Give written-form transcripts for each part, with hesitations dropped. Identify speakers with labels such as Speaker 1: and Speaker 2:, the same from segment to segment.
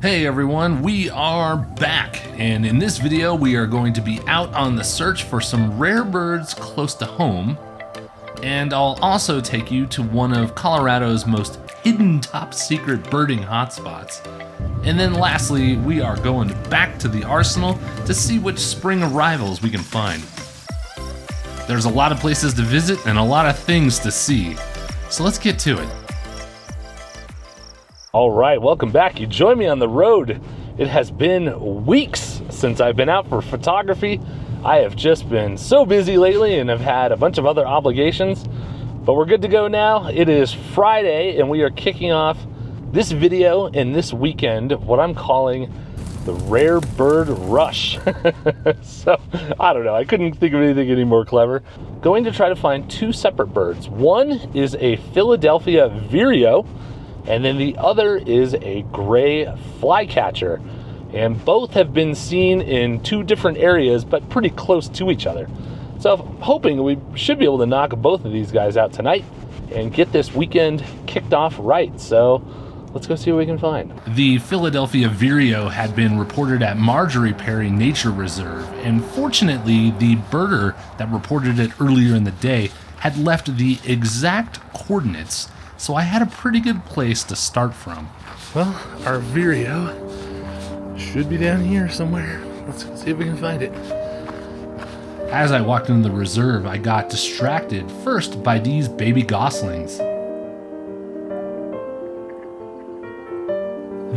Speaker 1: Hey everyone, we are back, and in this video we are going to be out on the search for some rare birds close to home, and I'll also take you to one of Colorado's most hidden top secret birding hotspots. And then lastly, we are going back to the arsenal to see which spring arrivals we can find. There's a lot of places to visit and a lot of things to see, so let's get to it. All right, welcome back. You join me on the road. It has been weeks since I've been out for photography. I have just been so busy lately and have had a bunch of other obligations, but we're good to go now. It is Friday and we are kicking off this video and this weekend of what I'm calling the Rare Bird Rush. So, I don't know, I couldn't think of anything any more clever. Going to try to find two separate birds. One is a Philadelphia vireo, and then the other is a gray flycatcher. And both have been seen in two different areas, but pretty close to each other. So I'm hoping we should be able to knock both of these guys out tonight and get this weekend kicked off right. So let's go see what we can find. The Philadelphia vireo had been reported at Marjorie Perry Nature Reserve, and fortunately the birder that reported it earlier in the day had left the exact coordinates, so I had a pretty good place to start from. Well, our vireo should be down here somewhere. Let's see if we can find it. As I walked into the reserve, I got distracted first by these baby goslings.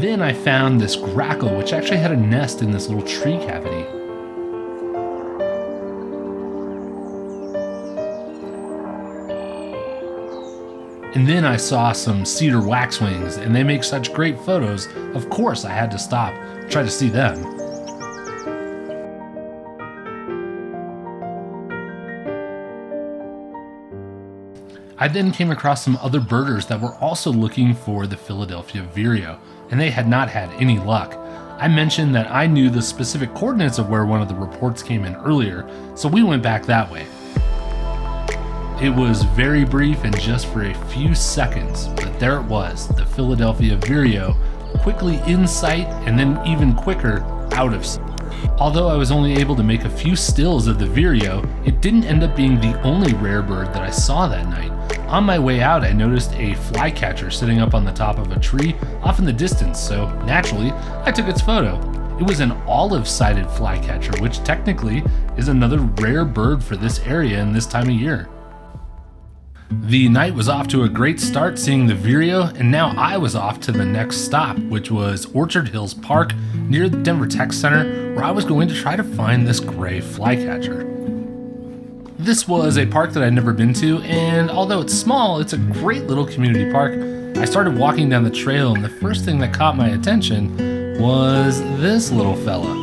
Speaker 1: Then I found this grackle, which actually had a nest in this little tree cavity. And then I saw some cedar waxwings, and they make such great photos. Of course, I had to stop, try to see them. I then came across some other birders that were also looking for the Philadelphia vireo, and they had not had any luck. I mentioned that I knew the specific coordinates of where one of the reports came in earlier, so we went back that way. It was very brief and just for a few seconds, but there it was, the Philadelphia vireo, quickly in sight and then even quicker out of sight. Although I was only able to make a few stills of the vireo, it didn't end up being the only rare bird that I saw that night. On my way out, I noticed a flycatcher sitting up on the top of a tree off in the distance, so naturally, I took its photo. It was an olive-sided flycatcher, which technically is another rare bird for this area in this time of year. The night was off to a great start seeing the vireo, and now I was off to the next stop, which was Orchard Hills Park near the Denver Tech Center, where I was going to try to find this gray flycatcher. This was a park that I'd never been to, and although it's small, it's a great little community park. I started walking down the trail, and the first thing that caught my attention was this little fella.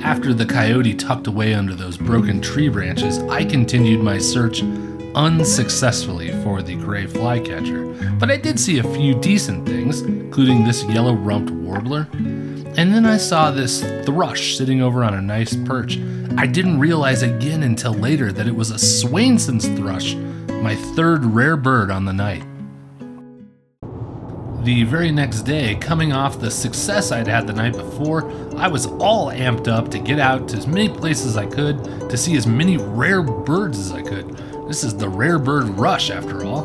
Speaker 1: After the coyote tucked away under those broken tree branches, I continued my search unsuccessfully for the gray flycatcher, but I did see a few decent things, including this yellow-rumped warbler, and then I saw this thrush sitting over on a nice perch. I didn't realize again until later that it was a Swainson's thrush, my third rare bird on the night. The very next day, coming off the success I'd had the night before, I was all amped up to get out to as many places as I could to see as many rare birds as I could. This is the Rare Bird Rush after all.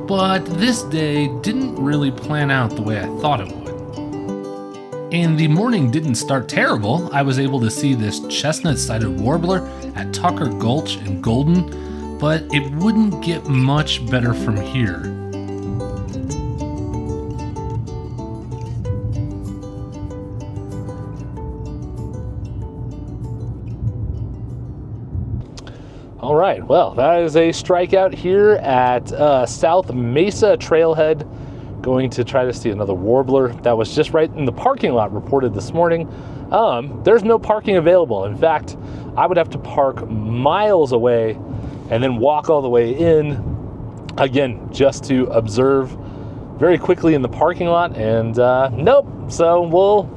Speaker 1: But this day didn't really plan out the way I thought it would. And the morning didn't start terrible. I was able to see this chestnut-sided warbler at Tucker Gulch in Golden, but it wouldn't get much better from here. All right, well, that is a strikeout here at South Mesa Trailhead. Going to try to see another warbler. That was just right in the parking lot reported this morning. There's no parking available. In fact, I would have to park miles away and then walk all the way in, again, just to observe very quickly in the parking lot. And nope, so we'll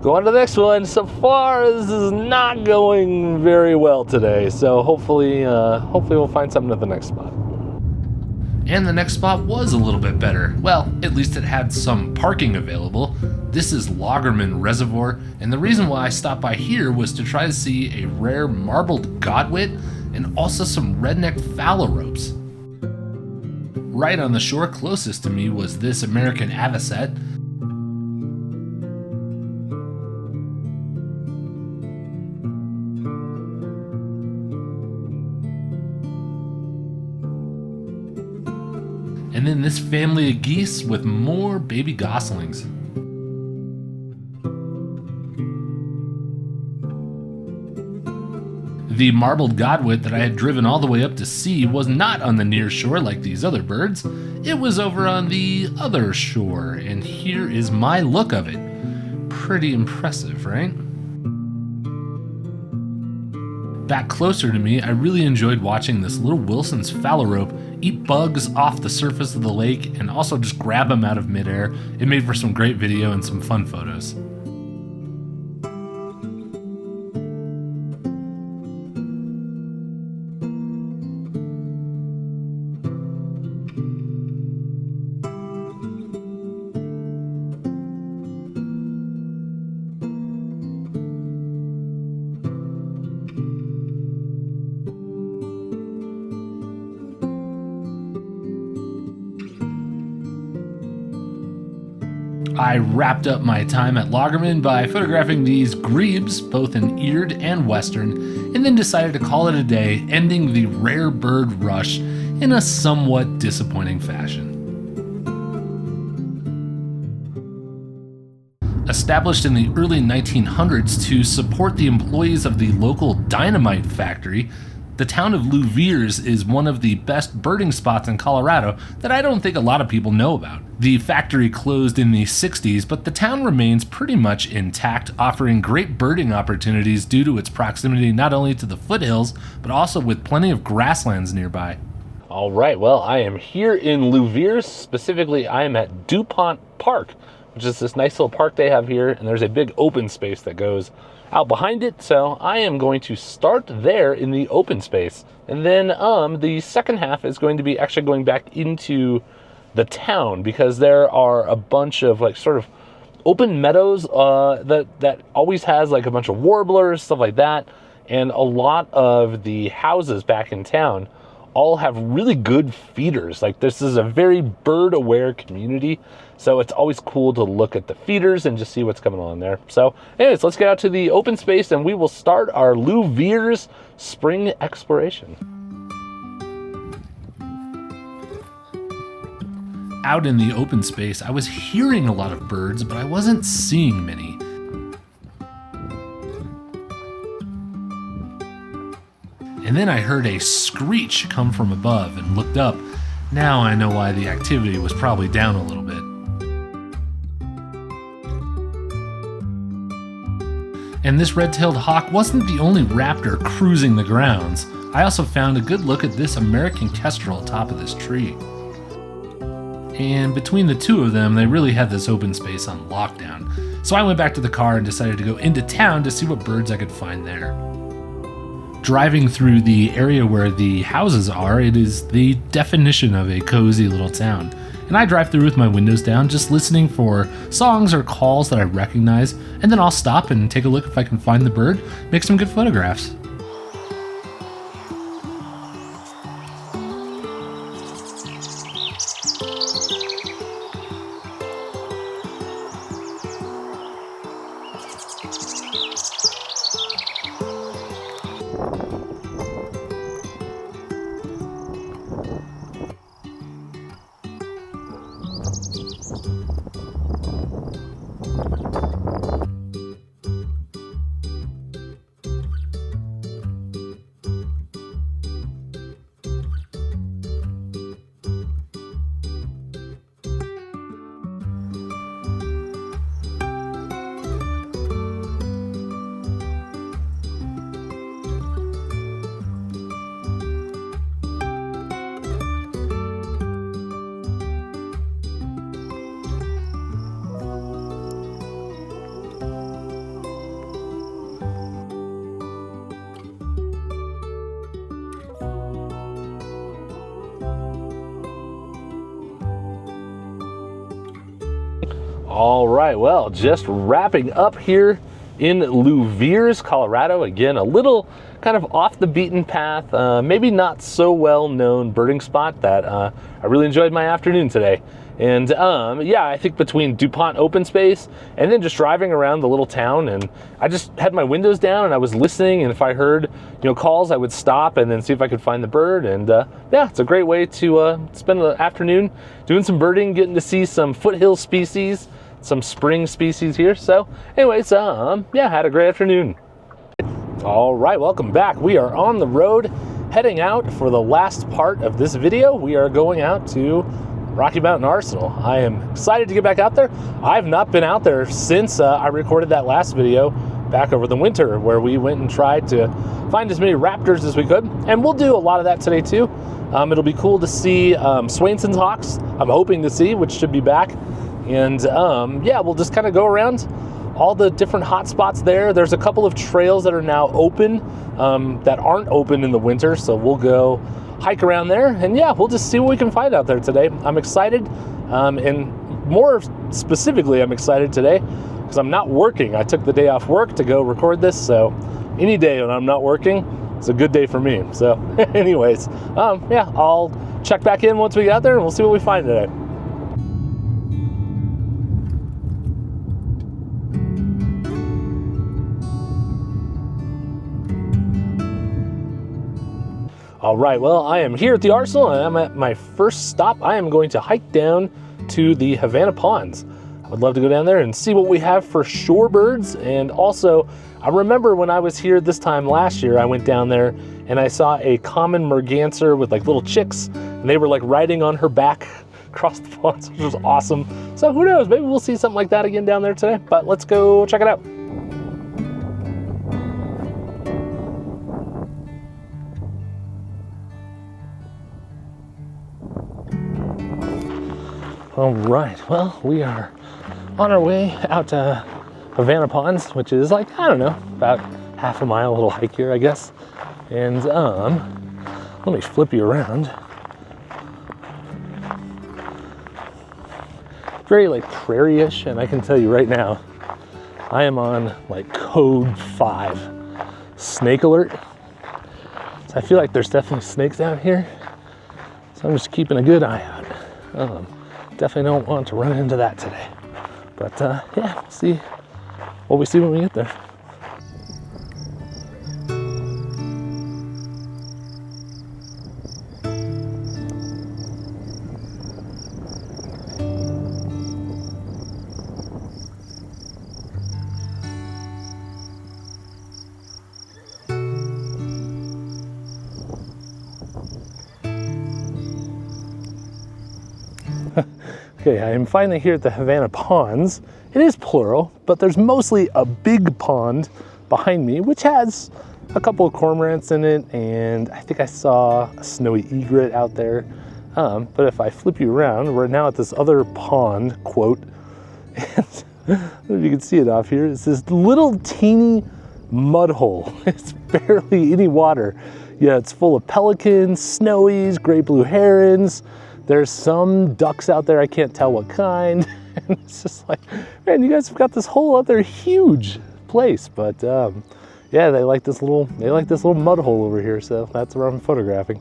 Speaker 1: go on to the next one. So far, this is not going very well today. So hopefully we'll find something at the next spot. And the next spot was a little bit better. Well, at least it had some parking available. This is Loggerman Reservoir, and the reason why I stopped by here was to try to see a rare marbled godwit and also some redneck phalaropes. Right on the shore closest to me was this American avocet. And then this family of geese with more baby goslings. The marbled godwit that I had driven all the way up to see was not on the near shore like these other birds. It was over on the other shore, and here is my look of it. Pretty impressive, right? Back closer to me, I really enjoyed watching this little Wilson's phalarope eat bugs off the surface of the lake and also just grab them out of midair. It made for some great video and some fun photos. I wrapped up my time at Loggerman by photographing these grebes, both in eared and western, and then decided to call it a day, ending the rare bird rush in a somewhat disappointing fashion. Established in the early 1900s to support the employees of the local dynamite factory, the town of Louviers is one of the best birding spots in Colorado that I don't think a lot of people know about. The factory closed in the 60s, but the town remains pretty much intact, offering great birding opportunities due to its proximity not only to the foothills, but also with plenty of grasslands nearby. All right, well, I am here in Louviers. Specifically, I am at DuPont Park, which is this nice little park they have here, and there's a big open space that goes out behind it, so I am going to start there in the open space, and then the second half is going to be actually going back into the town, because there are a bunch of like sort of open meadows that always has like a bunch of warblers, stuff like that, and a lot of the houses back in town all have really good feeders. Like, this is a very bird aware community, so it's always cool to look at the feeders and just see what's coming on there. So anyways, let's get out to the open space and we will start our Louviers spring exploration. Out in the open space, I was hearing a lot of birds, but I wasn't seeing many. And then I heard a screech come from above and looked up. Now I know why the activity was probably down a little bit. And this red-tailed hawk wasn't the only raptor cruising the grounds. I also found a good look at this American kestrel atop of this tree. And between the two of them, they really had this open space on lockdown. So I went back to the car and decided to go into town to see what birds I could find there. Driving through the area where the houses are, it is the definition of a cozy little town. And I drive through with my windows down, just listening for songs or calls that I recognize, and then I'll stop and take a look if I can find the bird, make some good photographs. All right, well, just wrapping up here in Louviers, Colorado. Again, a little kind of off the beaten path, maybe not so well known birding spot that I really enjoyed my afternoon today. And yeah, I think between DuPont open space and then just driving around the little town, and I just had my windows down and I was listening, and if I heard calls, I would stop and then see if I could find the bird. And yeah, it's a great way to spend the afternoon doing some birding, getting to see some foothill species, some spring species here. So anyways, yeah, had a great afternoon. All right, welcome back. We are on the road heading out for the last part of this video. We are going out to Rocky Mountain Arsenal. I am excited to get back out there. I've not been out there since I recorded that last video back over the winter, where we went and tried to find as many raptors as we could, and we'll do a lot of that today too. It'll be cool to see Swainson's hawks, I'm hoping to see, which should be back. And yeah, we'll just kind of go around all the different hot spots there. There's a couple of trails that are now open that aren't open in the winter, so we'll go hike around there, and yeah, we'll just see what we can find out there today. I'm excited, and more specifically, I'm excited today because I'm not working. I took the day off work to go record this, so any day when I'm not working, it's a good day for me. So anyways, yeah, I'll check back in once we get out there and we'll see what we find today. All right, well, I am here at the Arsenal, and I'm at my first stop. I am going to hike down to the Havana Ponds. I would love to go down there and see what we have for shorebirds. And also, I remember when I was here this time last year, I went down there and I saw a common merganser with like little chicks, and they were like riding on her back across the ponds, which was awesome. So who knows, maybe we'll see something like that again down there today, but let's go check it out. All right, well, we are on our way out to Havana Ponds, which is like, I don't know, about half a mile, little hike here, I guess. And let me flip you around. Very like prairie-ish, and I can tell you right now, I am on like code 5, snake alert. So I feel like there's definitely snakes out here, so I'm just keeping a good eye out. Definitely don't want to run into that today. But yeah, we'll see what we see when we get there. Okay, I am finally here at the Havana Ponds. It is plural, but there's mostly a big pond behind me, which has a couple of cormorants in it, and I think I saw a snowy egret out there. But if I flip you around, we're now at this other pond, quote, and I don't know if you can see it off here. It's this little teeny mud hole. It's barely any water. Yeah, it's full of pelicans, snowies, great blue herons. There's some ducks out there, I can't tell what kind. And it's just like, man, you guys have got this whole other huge place. But yeah, they like this little mud hole over here, so that's where I'm photographing.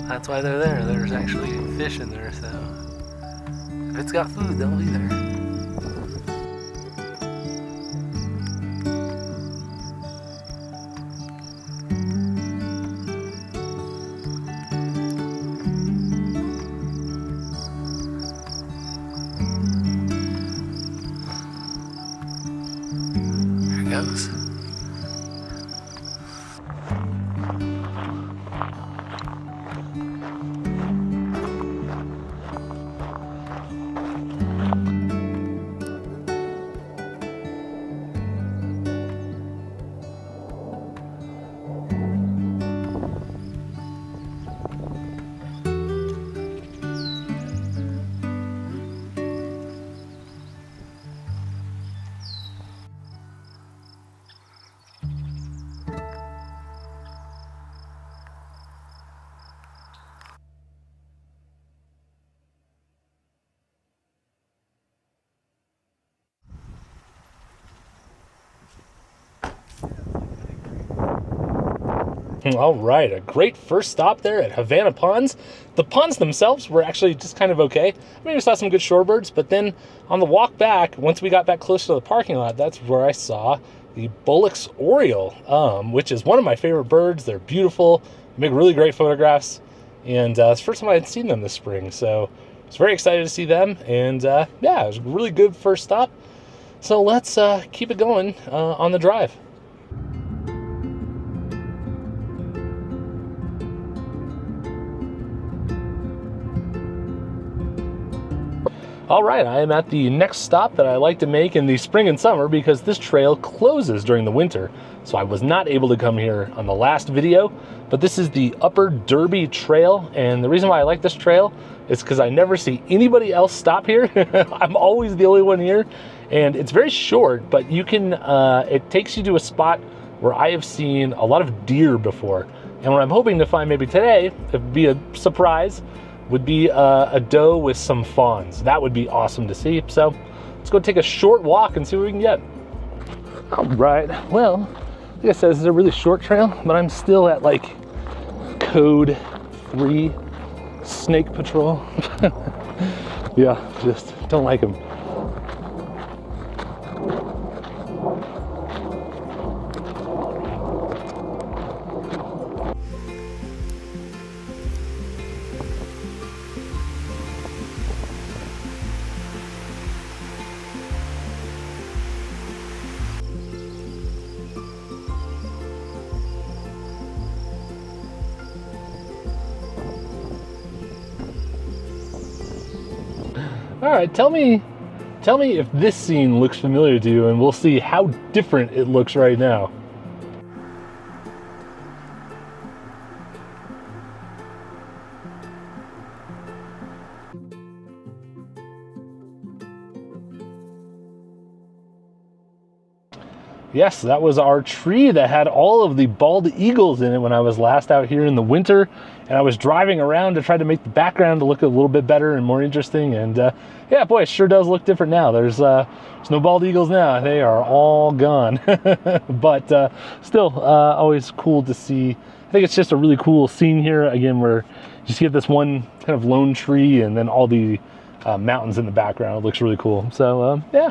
Speaker 1: That's why they're there. There's actually fish in there, so if it's got food, they'll be there. Goes. All right, a great first stop there at Havana Ponds. The ponds themselves were actually just kind of okay. I mean, we saw some good shorebirds, but then on the walk back, once we got back close to the parking lot, that's where I saw the Bullock's Oriole, which is one of my favorite birds. They're beautiful, make really great photographs, and it's the first time I had seen them this spring, so I was very excited to see them, and yeah, it was a really good first stop. So let's keep it going on the drive. All right, I am at the next stop that I like to make in the spring and summer because this trail closes during the winter. So I was not able to come here on the last video, but this is the Upper Derby Trail. And the reason why I like this trail is because I never see anybody else stop here. I'm always the only one here. And it's very short, but you can, it takes you to a spot where I have seen a lot of deer before. And what I'm hoping to find maybe today, it'd be a surprise, would be a doe with some fawns. That would be awesome to see. So let's go take a short walk and see what we can get. All right, well, like I said, this is a really short trail, but I'm still at like code 3 snake patrol. Yeah, just don't like them. All right, tell me if this scene looks familiar to you, and we'll see how different it looks right now. Yes, that was our tree that had all of the bald eagles in it when I was last out here in the winter, and I was driving around to try to make the background to look a little bit better and more interesting, and yeah, boy, it sure does look different now. There's no bald eagles now. They are all gone. But still, always cool to see. I think it's just a really cool scene here, again, where you just get this one kind of lone tree and then all the mountains in the background. It looks really cool. So, yeah.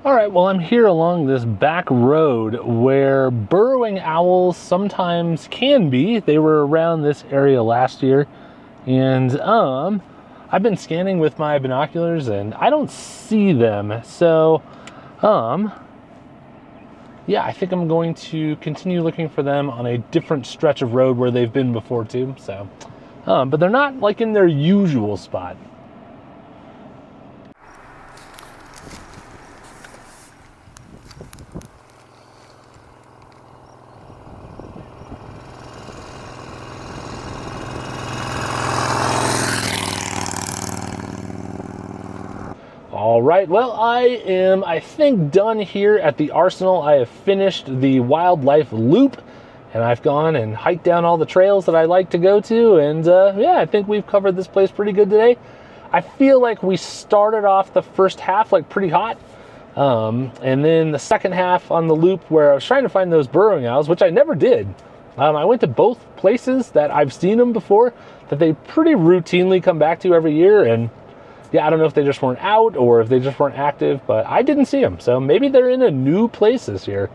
Speaker 1: All right, well, I'm here along this back road where burrowing owls sometimes can be. They were around this area last year, and I've been scanning with my binoculars and I don't see them. So yeah, I think I'm going to continue looking for them on a different stretch of road where they've been before too. So but they're not like in their usual spot. All right, well, I am, I think, done here at the Arsenal. I have finished the wildlife loop, and I've gone and hiked down all the trails that I like to go to, and yeah, I think we've covered this place pretty good today. I feel like we started off the first half like pretty hot, and then the second half on the loop where I was trying to find those burrowing owls, which I never did. I went to both places that I've seen them before, that they pretty routinely come back to every year, and yeah, I don't know if they just weren't out or if they just weren't active, but I didn't see them. So maybe they're in a new place this year.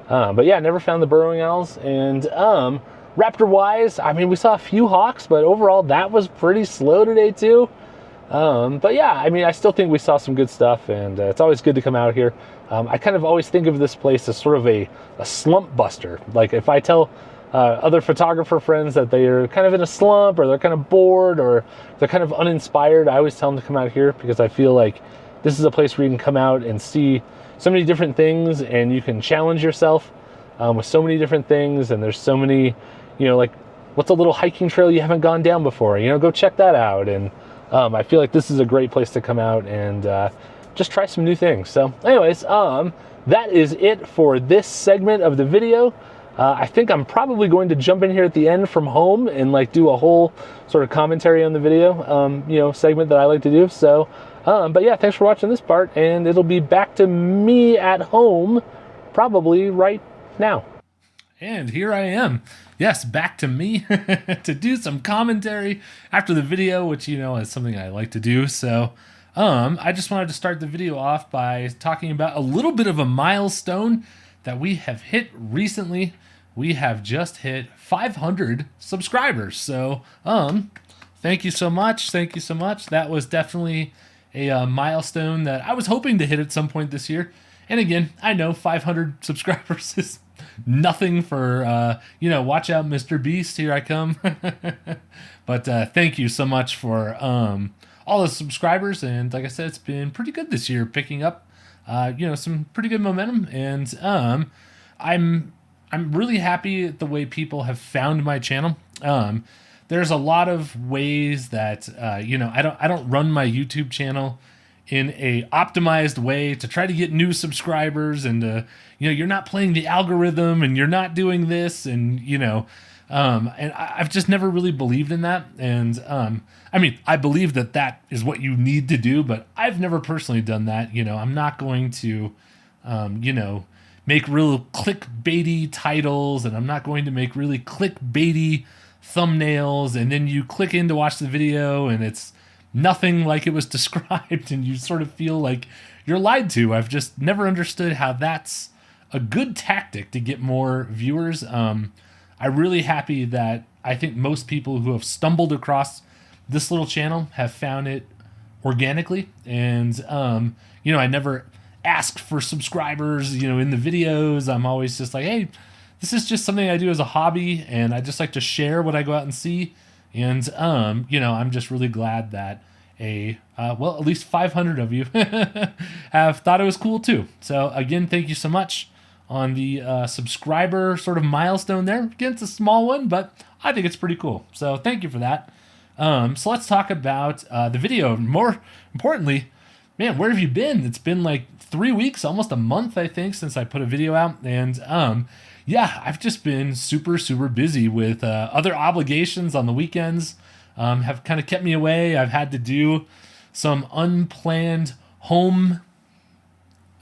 Speaker 1: But yeah, never found the burrowing owls. And raptor-wise, I mean, we saw a few hawks, but overall that was pretty slow today too. But yeah, I mean, I still think we saw some good stuff, and it's always good to come out here. I kind of always think of this place as sort of a slump buster. Like if I tell other photographer friends that they are kind of in a slump, or they're kind of bored, or they're kind of uninspired, I always tell them to come out here because I feel like this is a place where you can come out and see so many different things, and you can challenge yourself with so many different things. And there's so many, you know, like what's a little hiking trail you haven't gone down before? You know, go check that out. And I feel like this is a great place to come out and just try some new things. So anyways, that is it for this segment of the video. I think I'm probably going to jump in here at the end from home and like do a whole sort of commentary on the video, segment that I like to do. So, but yeah, thanks for watching this part, and it'll be back to me at home probably right now. And here I am. Yes, back to me to do some commentary after the video, which, is something I like to do. So, I just wanted to start the video off by talking about a little bit of a milestone that we have hit recently. We have just hit 500 subscribers. So, thank you so much. Thank you so much. That was definitely a milestone that I was hoping to hit at some point this year. And again, I know 500 subscribers is nothing for, watch out, Mr. Beast, here I come. But thank you so much for all the subscribers. And like I said, it's been pretty good this year, picking up, some pretty good momentum. And I'm really happy at the way people have found my channel. There's a lot of ways that, I don't run my YouTube channel in a optimized way to try to get new subscribers, and you're not playing the algorithm, and you're not doing this, and and I've just never really believed in that. And I believe that is what you need to do, but I've never personally done that. I'm not going to make real clickbaity titles, and I'm not going to make really clickbaity thumbnails, and then you click in to watch the video and it's nothing like it was described, and you sort of feel like you're lied to. I've just never understood how that's a good tactic to get more viewers. I'm really happy that I think most people who have stumbled across this little channel have found it organically, and I never ask for subscribers, in the videos. I'm always just like, hey, this is just something I do as a hobby, and I just like to share what I go out and see. And, I'm just really glad that at least 500 of you have thought it was cool too. So again, thank you so much on the subscriber sort of milestone there. Again, it's a small one, but I think it's pretty cool. So thank you for that. So let's talk about the video. More importantly, man, where have you been? It's been like 3 weeks, almost a month, I think, since I put a video out. And I've just been super, super busy with other obligations on the weekends. Have kind of kept me away. I've had to do some unplanned home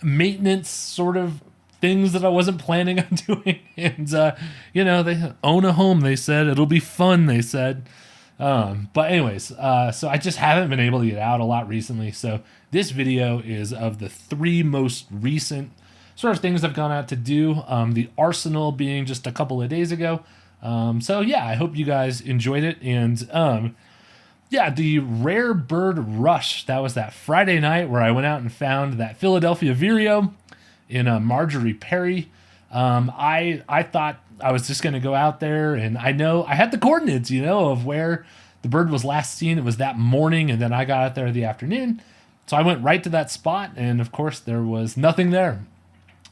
Speaker 1: maintenance sort of things that I wasn't planning on doing. And, they own a home, they said. It'll be fun, they said. But anyways, so I just haven't been able to get out a lot recently. So this video is of the 3 most recent sort of things I've gone out to do. The Arsenal being just a couple of days ago. I hope you guys enjoyed it. And the Rare Bird Rush, that was that Friday night where I went out and found that Philadelphia vireo in Marjorie Perry. I thought I was just going to go out there, and I know I had the coordinates, of where the bird was last seen. It was that morning, and then I got out there the afternoon. So I went right to that spot, and of course there was nothing there.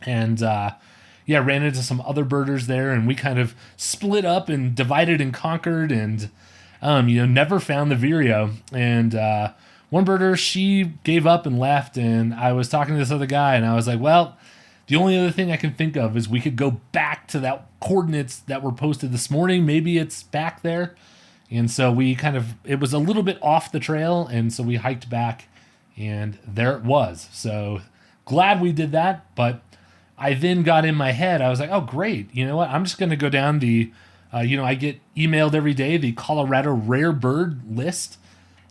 Speaker 1: And ran into some other birders there, and we kind of split up and divided and conquered, and never found the vireo. And one birder, she gave up and left, and I was talking to this other guy, and I was like, well, the only other thing I can think of is we could go back to that coordinates that were posted this morning. Maybe it's back there. And so it was a little bit off the trail, and so we hiked back, and there it was. So glad we did that, but I then got in my head, I was like, oh, great. You know what? I'm just going to go down the, I get emailed every day, the Colorado Rare Bird list.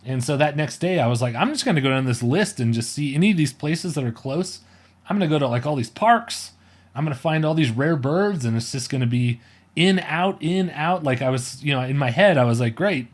Speaker 1: And so that next day I was like, I'm just going to go down this list and just see any of these places that are close. I'm going to go to like all these parks. I'm going to find all these rare birds, and it's just going to be in, out. Like I was, in my head, I was like, great.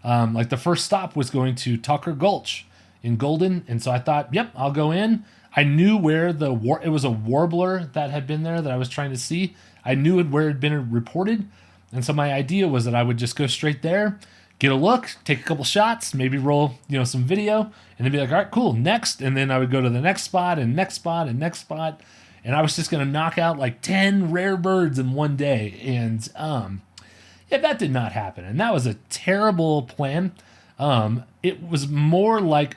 Speaker 1: Like the first stop was going to Tucker Gulch in Golden. And so I thought, yep, I'll go in. I knew where it was a warbler that had been there that I was trying to see. I knew where it had been reported. And so my idea was that I would just go straight there, get a look, take a couple shots, maybe roll, some video, and then be like, all right, cool, next. And then I would go to the next spot and next spot and next spot. And I was just going to knock out like 10 rare birds in one day. And that did not happen. And that was a terrible plan. it was more like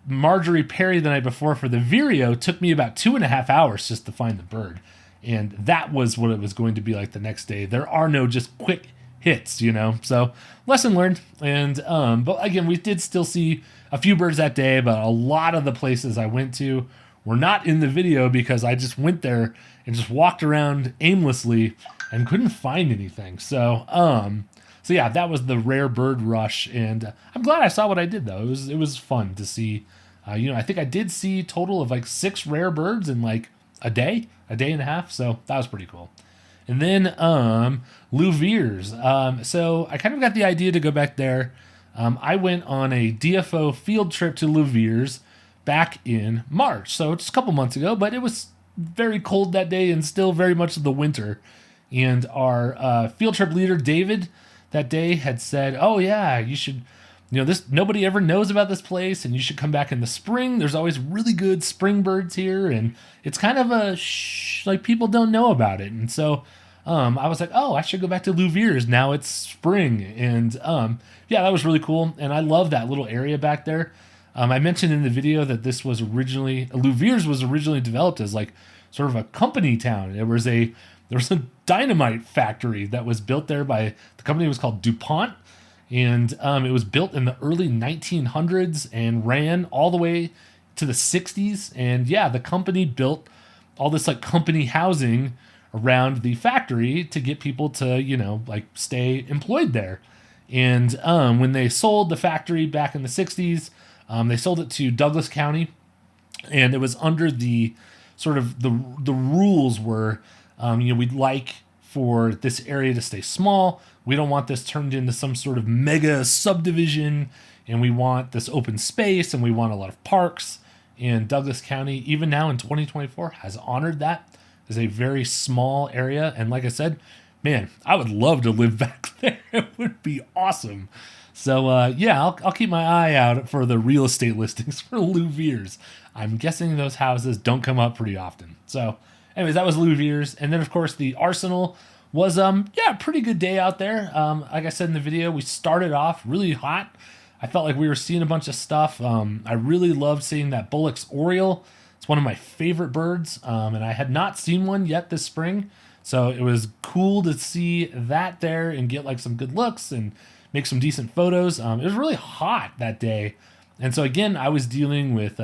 Speaker 1: Marjorie Perry the night before for the vireo. Took me about 2.5 hours just to find the bird. And that was what it was going to be like the next day. There are no just quick hits, you know. So lesson learned. And but again, we did still see a few birds that day, but a lot of the places I went to were not in the video because I just went there and just walked around aimlessly and couldn't find anything. So yeah, that was the rare bird rush, and I'm glad I saw what I did though. It was fun to see. I think I did see a total of like 6 rare birds in like a day and a half. So that was pretty cool. And then Louviers. So I kind of got the idea to go back there. I went on a DFO field trip to Louviers back in March. So just a couple months ago, but it was very cold that day and still very much the winter. And our field trip leader, David, that day had said, oh yeah, you should, nobody ever knows about this place and you should come back in the spring. There's always really good spring birds here. And it's kind of like people don't know about it. And so I was like, oh, I should go back to Louviers. Now it's spring. And yeah, that was really cool. And I love that little area back there. I mentioned in the video that Louviers was originally developed as like sort of a company town. There was a dynamite factory that was built there by the company was called DuPont. And it was built in the early 1900s and ran all the way to the 60s. And yeah, the company built all this like company housing around the factory to get people to, like stay employed there. And when they sold the factory back in the 60s, they sold it to Douglas County. And it was under the sort of the rules were, we'd like for this area to stay small. We don't want this turned into some sort of mega subdivision, and we want this open space, and we want a lot of parks. And Douglas County, even now in 2024, has honored that as a very small area. And like I said, man, I would love to live back there. It would be awesome. So yeah, I'll keep my eye out for the real estate listings for Louviers. I'm guessing those houses don't come up pretty often. So anyways, that was Louviers. And then of course the Arsenal was a pretty good day out there. Like I said in the video, we started off really hot. I felt like we were seeing a bunch of stuff. I really loved seeing that Bullock's Oriole. It's one of my favorite birds, and I had not seen one yet this spring. So it was cool to see that there and get like some good looks and make some decent photos. It was really hot that day. And so again, I was dealing with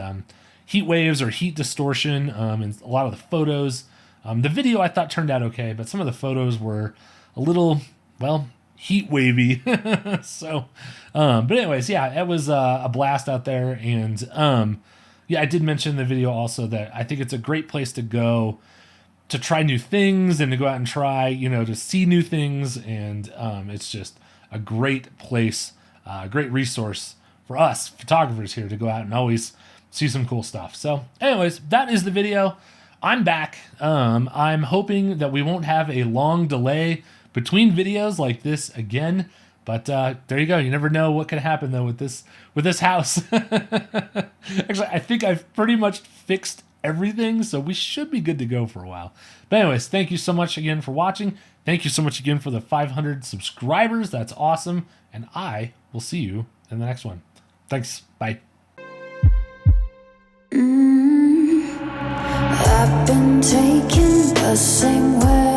Speaker 1: heat waves or heat distortion in a lot of the photos. The video I thought turned out okay, but some of the photos were a little, heat wavy. So, but anyways, yeah, it was a blast out there. And yeah, I did mention in the video also that I think it's a great place to go to try new things and to go out and try, to see new things. And it's just a great place, a great resource for us photographers here to go out and always see some cool stuff. So anyways, that is the video. I'm back. I'm hoping that we won't have a long delay between videos like this again. But there you go. You never know what can happen though with this house. Actually, I think I've pretty much fixed everything, so we should be good to go for a while. But anyways, thank you so much again for watching. Thank you so much again for the 500 subscribers. That's awesome. And I will see you in the next one. Thanks. Bye.
Speaker 2: I've been taken the same way.